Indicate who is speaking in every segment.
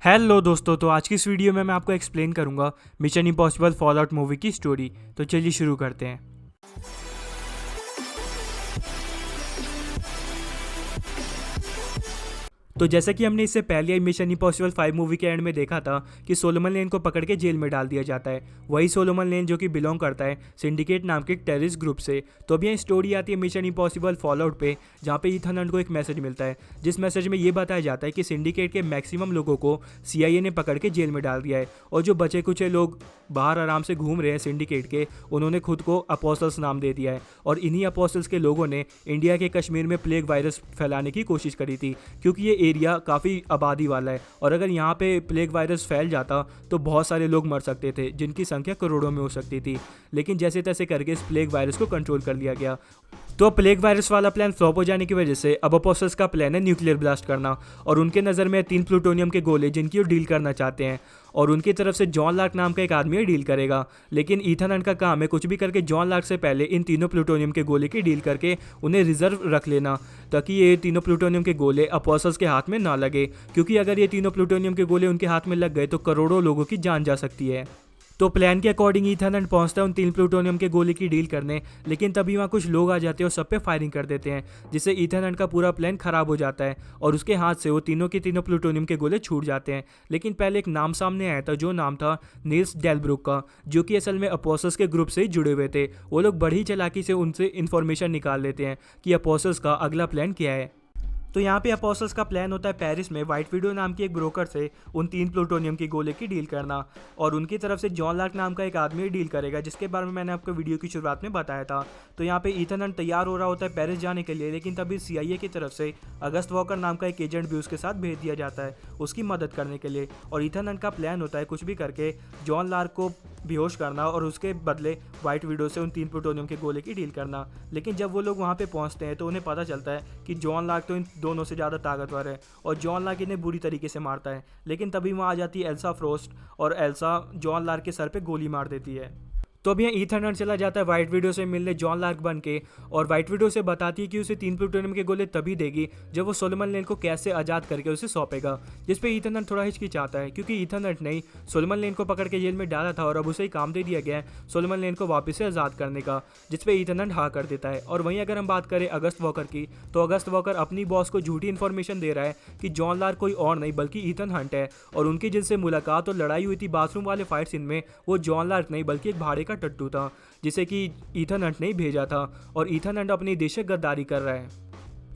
Speaker 1: Hello दोस्तों, तो आज की इस वीडियो में मैं आपको एक्सप्लेन करूंगा मिशन इम्पॉसिबल फॉलआउट मूवी की स्टोरी। तो चलिए शुरू करते हैं। तो जैसा कि हमने इससे पहले मिशन इम्पॉसिबल 5 मूवी के एंड में देखा था कि सोलोमन लेन को पकड़ के जेल में डाल दिया जाता है। वही सोलोमन लेन जो कि बिलोंग करता है सिंडिकेट नाम के एक टेररिस्ट ग्रुप से। तो अभी यहाँ स्टोरी आती है मिशन इम्पॉसिबल फॉलआउट पे, जहाँ पे ईथन हंट को एक मैसेज मिलता है, जिस मैसेज में ये बताया जाता है कि सिंडिकेट के मैक्सिमम लोगों को CIA ने पकड़ के जेल में डाल दिया है, और जो बचे कुछ लोग बाहर आराम से घूम रहे हैं सिंडिकेट के, उन्होंने खुद को अपोस्टल्स नाम दे दिया है। और इन्हीं अपोस्टल्स के लोगों ने इंडिया के कश्मीर में प्लेग वायरस फैलाने की कोशिश करी थी, क्योंकि ये एरिया काफ़ी आबादी वाला है और अगर यहाँ पे प्लेग वायरस फैल जाता तो बहुत सारे लोग मर सकते थे, जिनकी संख्या करोड़ों में हो सकती थी। लेकिन जैसे तैसे करके इस प्लेग वायरस को कंट्रोल कर लिया गया। तो प्लेग वायरस वाला प्लान फ्लॉप हो जाने की वजह से अब अपोस्टल्स का प्लान है न्यूक्लियर ब्लास्ट करना, और उनके नज़र में 3 प्लूटोनियम के गोले जिनकी वो डील करना चाहते हैं, और उनकी तरफ से जॉन लार्क नाम का एक आदमी डील करेगा। लेकिन ईथन हंट का काम है कुछ भी करके जॉन लार्क से पहले इन तीनों प्लूटोनियम के गोले की डील करके उन्हें रिजर्व रख लेना, ताकि ये तीनों प्लूटोनियम के गोले अपोस्टल्स के हाथ में ना लगे, क्योंकि अगर ये तीनों प्लूटोनियम के गोले उनके हाथ में लग गए तो करोड़ों लोगों की जान जा सकती है। तो प्लान के अकॉर्डिंग ईथन हंट पहुंचता है उन 3 प्लूटोनियम के गोले की डील करने, लेकिन तभी वहाँ कुछ लोग आ जाते हैं और सब पे फायरिंग कर देते हैं, जिससे ईथन हंट का पूरा प्लान खराब हो जाता है और उसके हाथ से वो तीनों के तीनों प्लूटोनियम के गोले छूट जाते हैं। लेकिन पहले एक नाम सामने आया था, जो नाम था नील्स डेलब्रुक का, जो कि असल में अपोस्टल्स के ग्रुप से ही जुड़े हुए थे। वो लोग बड़ी चालाकी से उनसे इन्फॉर्मेशन निकाल लेते हैं कि अपोस्टल्स का अगला प्लान क्या है। तो यहाँ पे अपोस्टल्स का प्लान होता है पेरिस में व्हाइट विडो नाम की एक ब्रोकर से उन 3 प्लूटोनियम की गोले की डील करना, और उनकी तरफ से जॉन लार्क नाम का एक आदमी डील करेगा, जिसके बारे में मैंने आपको वीडियो की शुरुआत में बताया था। तो यहाँ पे ईथन हंट तैयार हो रहा होता है पेरिस जाने के लिए, लेकिन तभी CIA की तरफ से अगस्त वॉकर नाम का एक एजेंट भी उसके साथ भेज दिया जाता है उसकी मदद करने के लिए। और ईथन हंट का प्लान होता है कुछ भी करके जॉन लार्क को बेहोश करना और उसके बदले व्हाइट विडो से उन 3 प्लूटोनियम के गोले की डील करना। लेकिन जब वो लोग वहाँ पे पहुँचते हैं तो उन्हें पता चलता है कि जॉन लार्क तो इन दोनों से ज़्यादा ताकतवर है, और जॉन लार्क इन्हें बुरी तरीके से मारता है। लेकिन तभी वहाँ आ जाती है एल्सा फ्रोस्ट, और एल्सा जॉन लार्क के सर पे गोली मार देती है। तो अब यहाँ ईथन हंट चला जाता है व्हाइट विडो से मिलने जॉन लार्क बन के, और व्हाइट विडो से बताती है कि उसे 3 प्लूटोनियम के गोले तभी देगी जब वो सोलोमन लेन को कैसे आज़ाद करके उसे सौंपेगा। जिस पे ईथन हंट थोड़ा हिचकिचाता है, क्योंकि ईथन हंट ने सोलोमन लेन को पकड़ के जेल में डाला था और अब उसे ही काम दे दिया गया है सोलोमन लेन को वापस से आज़ाद करने का, जिस पे ईथन हंट हाँ कर देता है। और वहीं अगर हम बात करें अगस्त वॉकर की, तो अगस्त वॉकर अपनी बॉस को झूठी इन्फॉर्मेशन दे रहा है कि जॉन लार्क कोई और नहीं बल्कि ईथन हंट है, और उनकी जिनसे मुलाकात और लड़ाई हुई थी बाथरूम वाले फाइट सीन में, वो जॉन लार्क नहीं बल्कि एक भाड़े का टट्टू था, जिसे कि ईथन हंट ने भेजा था, और ईथन हंट अपनी देश से गद्दारी कर रहा है।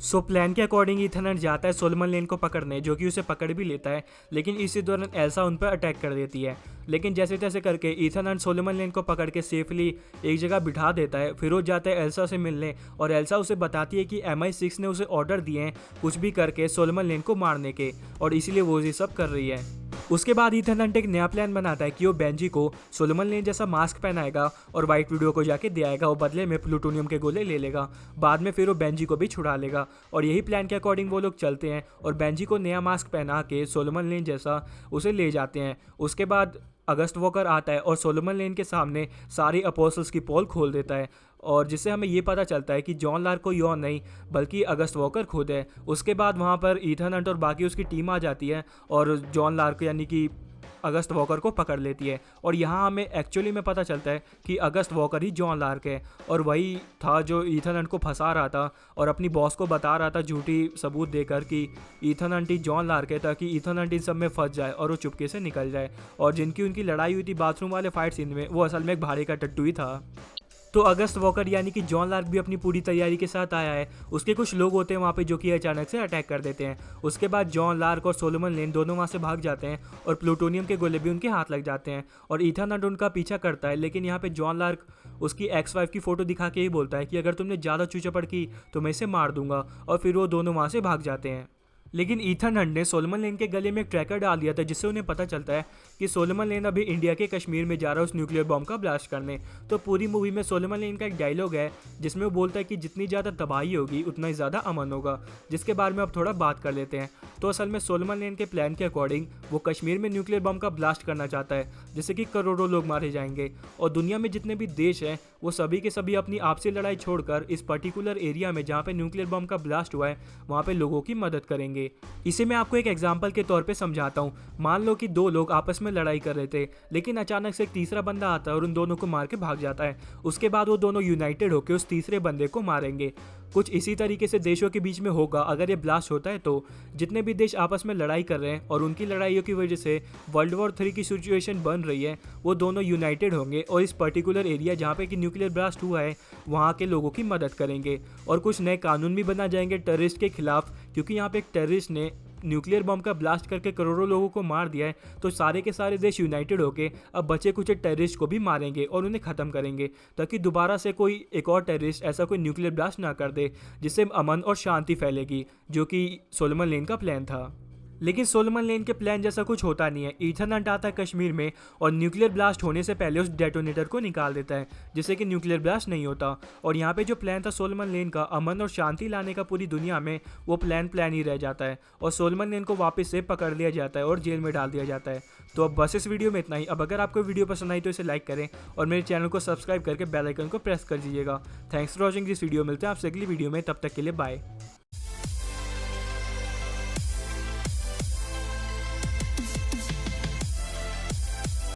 Speaker 1: सो प्लान के अकॉर्डिंग ईथन हंट जाता है सोलोमन लेन को पकड़ने, जो कि उसे पकड़ भी लेता है, लेकिन इसी दौरान एल्सा उन पर अटैक कर देती है। लेकिन जैसे तैसे करके ईथन हंट सोलोमन लेन को पकड़ के सेफली एक जगह बिठा देता है। फिर वो जाता है एल्सा से मिलने, और एल्सा उसे बताती है कि MI6 ने उसे ऑर्डर दिए हैं कुछ भी करके सोलोमन लेन को मारने के, और इसीलिए वो ये सब कर रही है। उसके बाद ईथन हंट एक नया प्लान बनाता है कि वो बेंजी को सोलोमन लेन जैसा मास्क पहनाएगा और व्हाइट विडो को जाके दे आएगा, वो बदले में प्लूटोनियम के गोले ले लेगा। बाद में फिर वो बेंजी को भी छुड़ा लेगा, और यही प्लान के अकॉर्डिंग वो लोग चलते हैं और बेंजी को नया मास्क पहना के सोलोमन लेन जैसा उसे ले जाते हैं। उसके बाद अगस्त वॉकर आता है और सोलोमन लेन के सामने सारी अपोस्टल्स की पोल खोल देता है, और जिससे हमें ये पता चलता है कि जॉन लार्क कोई और नहीं बल्कि अगस्त वॉकर खुद है। उसके बाद वहाँ पर ईथन हंट और बाकी उसकी टीम आ जाती है और जॉन लार्क यानी कि अगस्त वॉकर को पकड़ लेती है, और यहाँ हमें एक्चुअली में पता चलता है कि अगस्त वॉकर ही जॉन लार्क है, और वही था जो ईथन हंट को फंसा रहा था और अपनी बॉस को बता रहा था झूठी सबूत देकर कि ईथन हंट ही जॉन लार्क है, ताकि ईथन हंट इन सब में फंस जाए और वो चुपके से निकल जाए। और जिनकी उनकी लड़ाई हुई थी बाथरूम वाले फाइट सीन में, वो असल में एक भाड़े का टट्टू ही था। तो अगस्त वॉकर यानी कि जॉन लार्क भी अपनी पूरी तैयारी के साथ आया है। उसके कुछ लोग होते हैं वहाँ पे जो कि अचानक से अटैक कर देते हैं। उसके बाद जॉन लार्क और सोलोमन लेन दोनों वहाँ से भाग जाते हैं, और प्लूटोनियम के गोले भी उनके हाथ लग जाते हैं, और ईथन हंट उनका पीछा करता है। लेकिन यहाँ पे जॉन लार्क उसकी एक्स वाइफ की फ़ोटो दिखा के ही बोलता है कि अगर तुमने ज़्यादा चूचपड़ की तो मैं इसे मार दूंगा, और फिर वो दोनों वहाँ से भाग जाते हैं। लेकिन ईथन हंट ने सोलोमन लेन के गले में एक ट्रैकर डाल दिया था, जिससे उन्हें पता चलता है कि सोलोमन लेन अभी इंडिया के कश्मीर में जा रहा है उस न्यूक्लियर बॉम्ब का ब्लास्ट करने। तो पूरी मूवी में सोलोमन लेन का एक डायलॉग है जिसमें वो बोलता है कि जितनी ज़्यादा तबाही होगी उतना ही ज़्यादा अमन होगा, जिसके बारे में अब थोड़ा बात कर लेते हैं। तो असल में सोलोमन लेन के प्लान के अकॉर्डिंग वो कश्मीर में न्यूक्लियर बम का ब्लास्ट करना चाहता है, जिससे कि करोड़ों लोग मारे जाएंगे, और दुनिया में जितने भी देश हैं वो सभी के सभी अपनी आपसी लड़ाई छोड़कर इस पर्टिकुलर एरिया में जहाँ पे न्यूक्लियर बम का ब्लास्ट हुआ है वहाँ पे लोगों की मदद करेंगे। मारेंगे। इसे मैं आपको एक एग्जाम्पल के तौर पे समझाता हूँ। मान लो कि दो लोग आपस में लड़ाई कर रहे थे, लेकिन अचानक से एक तीसरा बंदा आता है और उन दोनों को मार के भाग जाता है। उसके बाद वो दोनों यूनाइटेड होकर उस तीसरे बंदे को मारेंगे। कुछ इसी तरीके से देशों के बीच में होगा अगर ये ब्लास्ट होता है तो। जितने भी देश आपस में लड़ाई कर रहे हैं और उनकी लड़ाइयों की वजह से वर्ल्ड वॉर 3 की सिचुएशन बन रही है, वो दोनों यूनाइटेड होंगे और इस पर्टिकुलर एरिया जहाँ पे कि न्यूक्लियर ब्लास्ट हुआ है वहाँ के लोगों की मदद करेंगे। और कुछ नए कानून भी बना जाएंगे टेररिस्ट के खिलाफ, क्योंकि यहाँ पे एक टेररिस्ट ने न्यूक्लियर बम का ब्लास्ट करके करोड़ों लोगों को मार दिया है। तो सारे के सारे देश यूनाइटेड होके अब बचे कुछ टेररिस्ट को भी मारेंगे और उन्हें ख़त्म करेंगे, ताकि दोबारा से कोई एक और टेररिस्ट ऐसा कोई न्यूक्लियर ब्लास्ट ना कर दे, जिससे अमन और शांति फैलेगी, जो कि सोलोमन लेन का प्लान था। लेकिन सोलोमन लेन के प्लान जैसा कुछ होता नहीं है। ईथन हंट आता है कश्मीर में और न्यूक्लियर ब्लास्ट होने से पहले उस डेटोनेटर को निकाल देता है, जिससे कि न्यूक्लियर ब्लास्ट नहीं होता। और यहाँ पे जो प्लान था सोलोमन लेन का अमन और शांति लाने का पूरी दुनिया में, वो प्लान ही रह जाता है और सोलोमन लेन को वापस से पकड़ लिया जाता है और जेल में डाल दिया जाता है। तो अब बस इस वीडियो में इतना ही। अब अगर आपको वीडियो पसंद आई तो इसे लाइक करें और मेरे चैनल को सब्सक्राइब करके बेल आइकन को प्रेस कर दीजिएगा। Thanks for watching this video. मिलते हैं आपसे अगली वीडियो में, तब तक के लिए बाय।